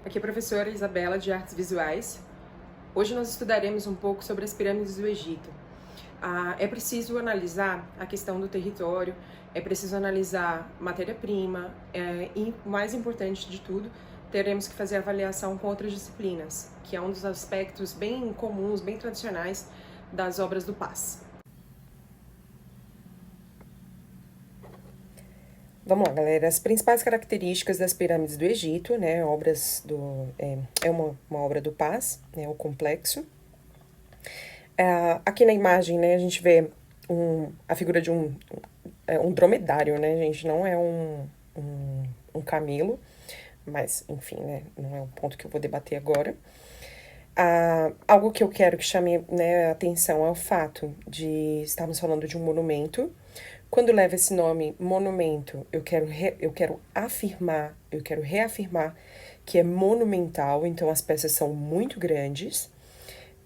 Aqui é a professora Isabela de Artes Visuais. Hoje nós estudaremos um pouco sobre as pirâmides do Egito. É preciso analisar a questão do território, é preciso analisar matéria-prima e, o mais importante de tudo, teremos que fazer avaliação com outras disciplinas, que é um dos aspectos bem comuns, bem tradicionais das obras do Paz. Vamos lá, galera. As principais características das pirâmides do Egito, né? Uma obra do Paz, né? O complexo. Aqui na imagem, né? A gente vê a figura de um dromedário, né, gente? Não é um camelo, mas, enfim, né? Não é um ponto que eu vou debater agora. Algo que eu quero que chame, né, a atenção é o fato de estarmos falando de um monumento. Quando leva esse nome monumento, eu quero reafirmar que é monumental, então as peças são muito grandes,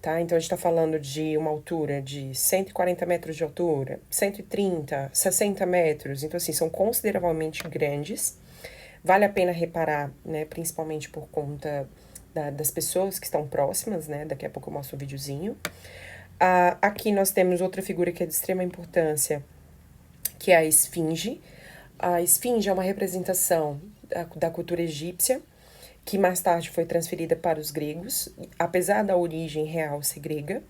tá? Então a gente está falando de uma altura de 140 metros de altura, 130, 60 metros, então assim, são consideravelmente grandes. Vale a pena reparar, né, principalmente por conta das pessoas que estão próximas, né? Daqui a pouco eu mostro um videozinho. Aqui nós temos outra figura que é de extrema importância, que é a esfinge. A esfinge é uma representação da cultura egípcia, que mais tarde foi transferida para os gregos, apesar da origem real ser grega.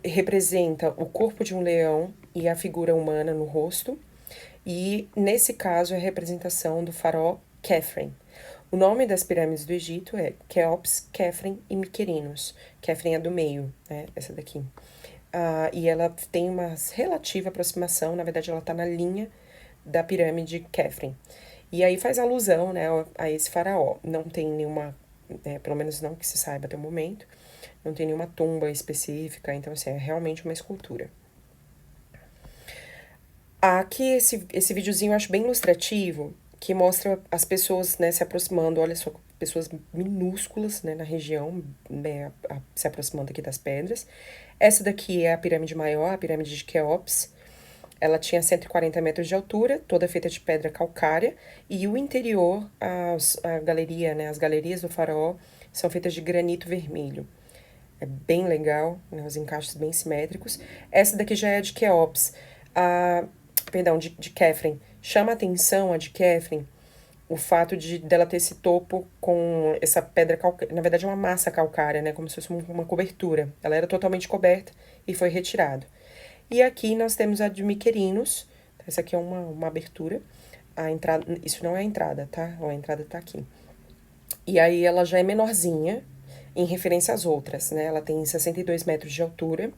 Representa o corpo de um leão e a figura humana no rosto. E, nesse caso, é a representação do faraó Khafre. O nome das pirâmides do Egito é Quéops, Khafre e Miquerinos. Khafre é do meio, né? Essa daqui. E ela tem uma relativa aproximação, na verdade ela está na linha da pirâmide Khafre. E aí faz alusão, né, a esse faraó. Não tem nenhuma, pelo menos não que se saiba até o momento, não tem nenhuma tumba específica, então assim, é realmente uma escultura. Aqui esse videozinho eu acho bem ilustrativo, que mostra as pessoas, né, se aproximando, olha só, pessoas minúsculas, né, na região, né, se aproximando aqui das pedras. Essa daqui é a pirâmide maior, a pirâmide de Quéops. Ela tinha 140 metros de altura, toda feita de pedra calcária, e o interior, a galeria, né, as galerias do faraó, são feitas de granito vermelho. É bem legal, né, os encaixes bem simétricos. Essa daqui já é de Quéops, de Khafre. Chama a atenção a de Khafre o fato dela ter esse topo com essa pedra calcária, na verdade é uma massa calcária, né, como se fosse uma cobertura. Ela era totalmente coberta e foi retirado. E aqui nós temos a de Miquerinos. Essa aqui é uma abertura. A entrada, isso não é a entrada, tá? A entrada tá aqui. E aí ela já é menorzinha em referência às outras, né? Ela tem 62 metros de altura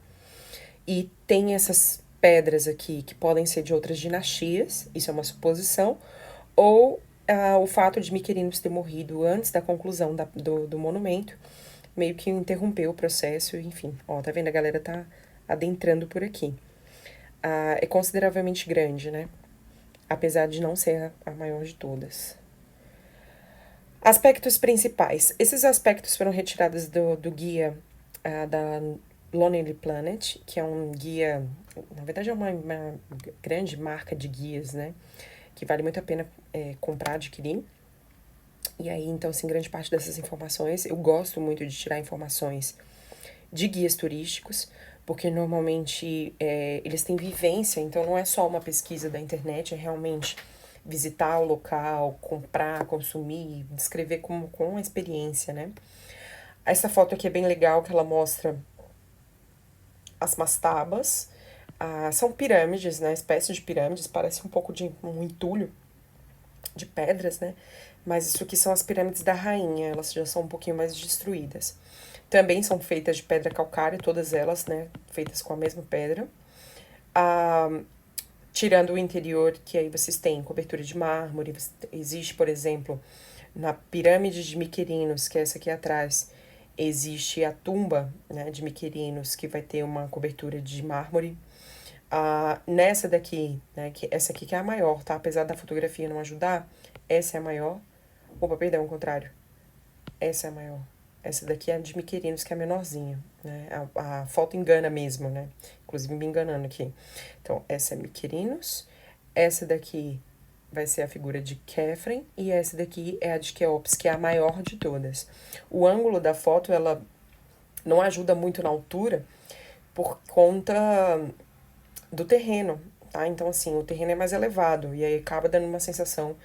e tem essas pedras aqui que podem ser de outras dinastias, isso é uma suposição, ou o fato de Miquerinos ter morrido antes da conclusão do monumento, meio que interrompeu o processo, enfim. Ó, tá vendo? A galera tá adentrando por aqui. É consideravelmente grande, né? Apesar de não ser a maior de todas. Aspectos principais. Esses aspectos foram retirados do guia da Lonely Planet, que é um guia, na verdade é uma grande marca de guias, né? Que vale muito a pena comprar, adquirir. E aí, então, assim, grande parte dessas informações, eu gosto muito de tirar informações de guias turísticos, porque normalmente eles têm vivência, então não é só uma pesquisa da internet, é realmente visitar o local, comprar, consumir, descrever com a experiência, né? Essa foto aqui é bem legal, que ela mostra as mastabas. São pirâmides, né? Espécies de pirâmides, parece um pouco de um entulho de pedras, né? Mas isso aqui são as pirâmides da rainha, elas já são um pouquinho mais destruídas. Também são feitas de pedra calcária, todas elas, né? Feitas com a mesma pedra. Tirando o interior, que aí vocês têm cobertura de mármore. Existe, por exemplo, na pirâmide de Miquerinos, que é essa aqui atrás, existe a tumba, né, de Miquerinos, que vai ter uma cobertura de mármore. Nessa daqui, né, essa aqui que é a maior, tá? Apesar da fotografia não ajudar, essa é a maior. Opa, perdão, ao contrário. Essa é a maior. Essa daqui é a de Miquerinos, que é a menorzinha, né? A foto engana mesmo, né? Inclusive me enganando aqui. Então, essa é Miquerinos. Essa daqui vai ser a figura de Khephren, e essa daqui é a de Quéops, que é a maior de todas. O ângulo da foto, ela não ajuda muito na altura, por conta do terreno, tá? Então, assim, o terreno é mais elevado, e aí acaba dando uma sensação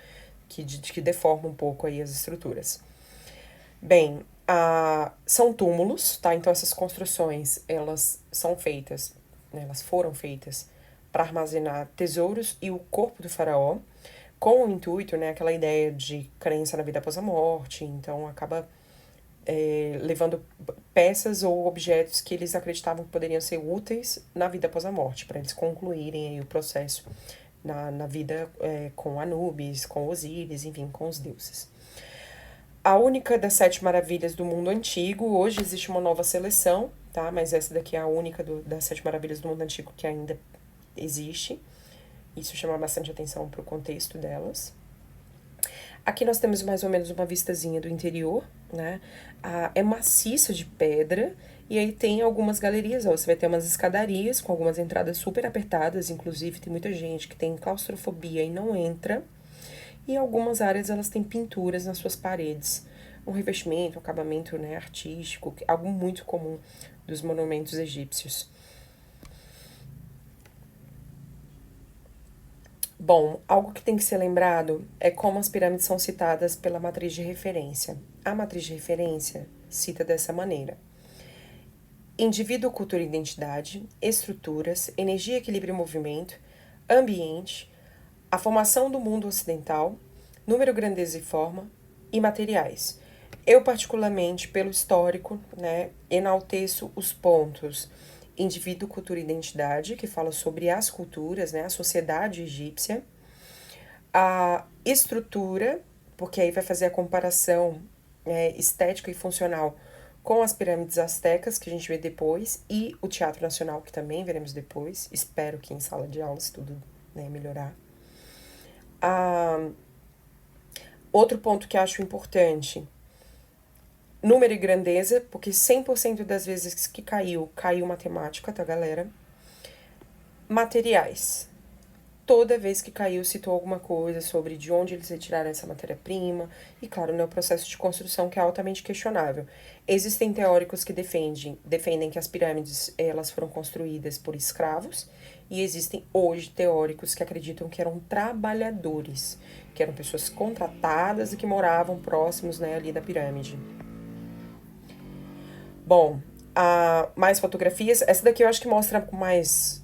de que deforma um pouco aí as estruturas. Bem, são túmulos, tá? Então, essas construções, elas são feitas, né? Elas foram feitas para armazenar tesouros e o corpo do faraó, com o intuito, né? Aquela ideia de crença na vida após a morte, então acaba levando peças ou objetos que eles acreditavam que poderiam ser úteis na vida após a morte, para eles concluírem aí o processo na vida com Anubis, com Osíris, enfim, com os deuses. A única das 7 maravilhas do mundo antigo, hoje existe uma nova seleção, tá? Mas essa daqui é a única das 7 maravilhas do mundo antigo que ainda existe. Isso chama bastante atenção para o contexto delas. Aqui nós temos mais ou menos uma vistazinha do interior, né? É maciça de pedra, e aí tem algumas galerias, ó, você vai ter umas escadarias com algumas entradas super apertadas, inclusive tem muita gente que tem claustrofobia e não entra. E algumas áreas elas têm pinturas nas suas paredes, um revestimento, um acabamento, né, artístico, algo muito comum dos monumentos egípcios. Bom, algo que tem que ser lembrado é como as pirâmides são citadas pela matriz de referência. A matriz de referência cita dessa maneira: indivíduo, cultura e identidade, estruturas, energia, equilíbrio e movimento, ambiente, a formação do mundo ocidental, número, grandeza e forma, e materiais. Eu, particularmente, pelo histórico, né, enalteço os pontos indivíduo, cultura e identidade, que fala sobre as culturas, né, a sociedade egípcia, a estrutura, porque aí vai fazer a comparação estética e funcional com as pirâmides astecas, que a gente vê depois, e o Teatro Nacional, que também veremos depois, espero que em sala de aula, se tudo, né, melhorar. Outro ponto que acho importante: número e grandeza, porque 100% das vezes que caiu matemática, tá, galera? Materiais. Toda vez que caiu, citou alguma coisa sobre de onde eles retiraram essa matéria-prima, e claro, né, o processo de construção, que é altamente questionável. Existem teóricos que defendem que as pirâmides elas foram construídas por escravos, e existem hoje teóricos que acreditam que eram trabalhadores, que eram pessoas contratadas e que moravam próximos, né, ali da pirâmide. Bom, mais fotografias. Essa daqui eu acho que mostra mais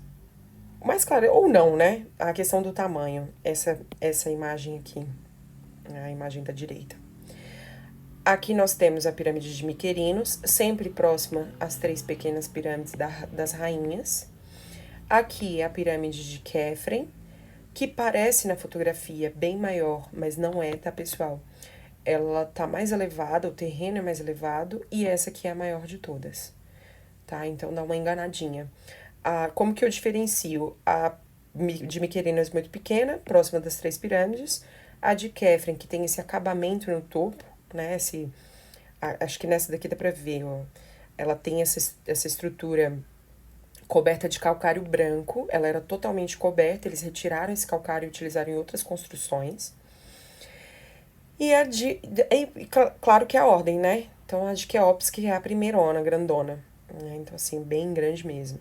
claro, ou não, né? A questão do tamanho. Essa imagem aqui, a imagem da direita. Aqui nós temos a pirâmide de Miquerinos, sempre próxima às 3 pequenas pirâmides das rainhas. Aqui é a pirâmide de Khephren, que parece na fotografia bem maior, mas não é, tá, pessoal? Ela tá mais elevada, o terreno é mais elevado, e essa aqui é a maior de todas, tá? Então dá uma enganadinha. Como que eu diferencio? A de Miquerinos é muito pequena, próxima das 3 pirâmides. A de Khephren, que tem esse acabamento no topo, né? Acho que nessa daqui dá pra ver, ó. Ela tem essa estrutura coberta de calcário branco. Ela era totalmente coberta, eles retiraram esse calcário e utilizaram em outras construções. E claro que é a ordem, né? Então a de Quéops, que é a primeirona, grandona. Né? Então, assim, bem grande mesmo.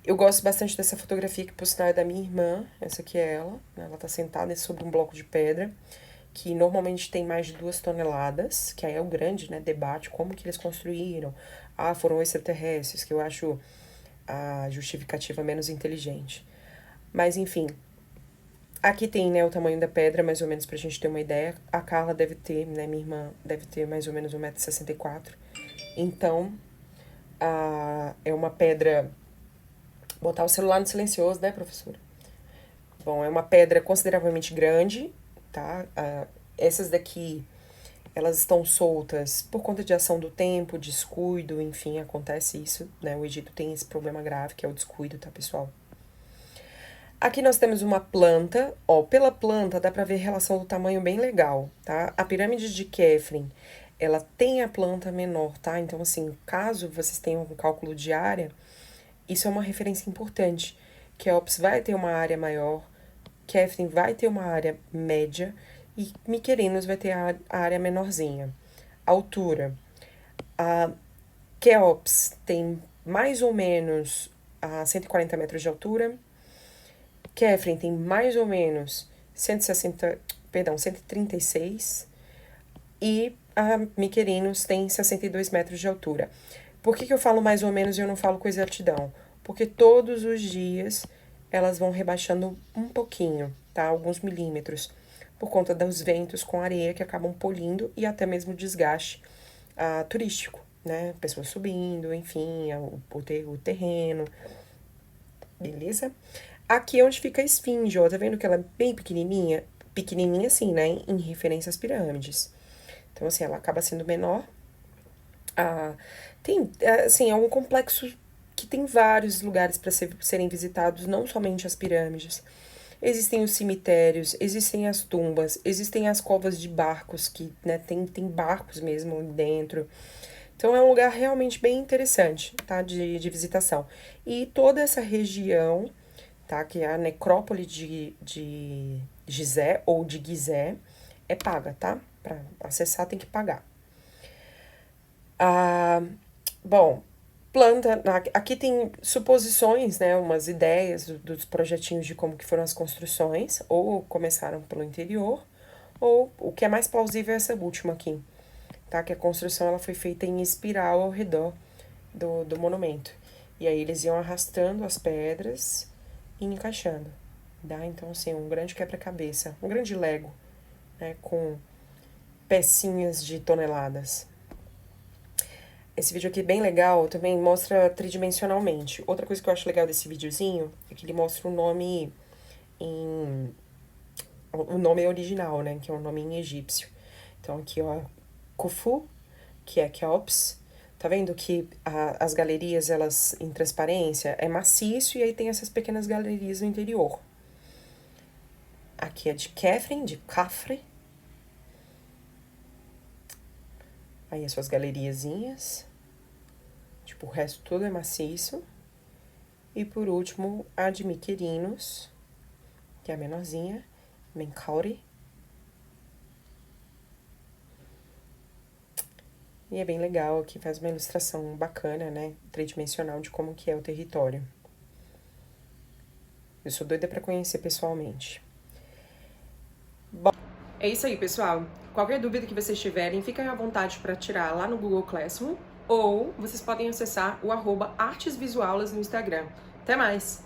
Eu gosto bastante dessa fotografia, que por sinal é da minha irmã. Essa aqui é ela. Ela tá sentada sobre um bloco de pedra, que normalmente tem mais de 2 toneladas, que aí é o grande, né, debate, como que eles construíram. Foram extraterrestres, que eu acho a justificativa menos inteligente. Mas, enfim, aqui tem, né, o tamanho da pedra, mais ou menos, pra gente ter uma ideia. A Carla deve ter, né, minha irmã deve ter mais ou menos 1,64 m. Então, é uma pedra... Botar o celular no silencioso, né, professora? Bom, é uma pedra consideravelmente grande, tá? Essas daqui, elas estão soltas por conta de ação do tempo, descuido, enfim, acontece isso, né? O Egito tem esse problema grave, que é o descuido, tá, pessoal? Aqui nós temos uma planta, ó, pela planta dá pra ver a relação do tamanho bem legal, tá? A pirâmide de Khephren, ela tem a planta menor, tá? Então, assim, caso vocês tenham um cálculo de área, isso é uma referência importante. Quéops vai ter uma área maior, Catherine vai ter uma área média e Miquerinos vai ter a área menorzinha. Altura. A Cheops tem mais ou menos 140 metros de altura. Catherine tem mais ou menos 136. E a Miquerinos tem 62 metros de altura. Por que eu falo mais ou menos e eu não falo com exatidão? Porque todos os dias elas vão rebaixando um pouquinho, tá? Alguns milímetros, por conta dos ventos com areia que acabam polindo e até mesmo desgaste turístico, né? Pessoas subindo, enfim, o terreno, beleza? Aqui é onde fica a esfinge, ó, tá vendo que ela é bem pequenininha? Pequenininha assim, né? Em referência às pirâmides. Então, assim, ela acaba sendo menor. Assim, é um complexo que tem vários lugares para serem visitados, não somente as pirâmides. Existem os cemitérios, existem as tumbas, existem as covas de barcos, que, né, tem barcos mesmo dentro. Então é um lugar realmente bem interessante, tá, de visitação. E toda essa região, tá, que é a necrópole de Gizé ou de Gizé, é paga, tá? Para acessar tem que pagar. Bom, planta, aqui tem suposições, né, umas ideias dos projetinhos de como que foram as construções, ou começaram pelo interior, ou o que é mais plausível é essa última aqui, tá? Que a construção ela foi feita em espiral ao redor do monumento. E aí eles iam arrastando as pedras e encaixando, tá? Então, assim, um grande quebra-cabeça, um grande Lego, né, com pecinhas de toneladas. Esse vídeo aqui é bem legal, também mostra tridimensionalmente. Outra coisa que eu acho legal desse videozinho é que ele mostra o nome o nome original, né, que é um nome em egípcio. Então aqui, ó, Khufu, que é Cheops. Tá vendo que as galerias, elas em transparência, é maciço e aí tem essas pequenas galerias no interior. Aqui é de Catherine, de Khafre. Aí as suas galeriazinhas. Tipo, o resto tudo é maciço. E por último, a de Miquerinos, que é a menorzinha, Menkaure. E é bem legal, aqui faz uma ilustração bacana, né, tridimensional de como que é o território. Eu sou doida pra conhecer pessoalmente. Bom, é isso aí, pessoal. Qualquer dúvida que vocês tiverem, fiquem à vontade para tirar lá no Google Classroom ou vocês podem acessar o @artesvisuaulas no Instagram. Até mais!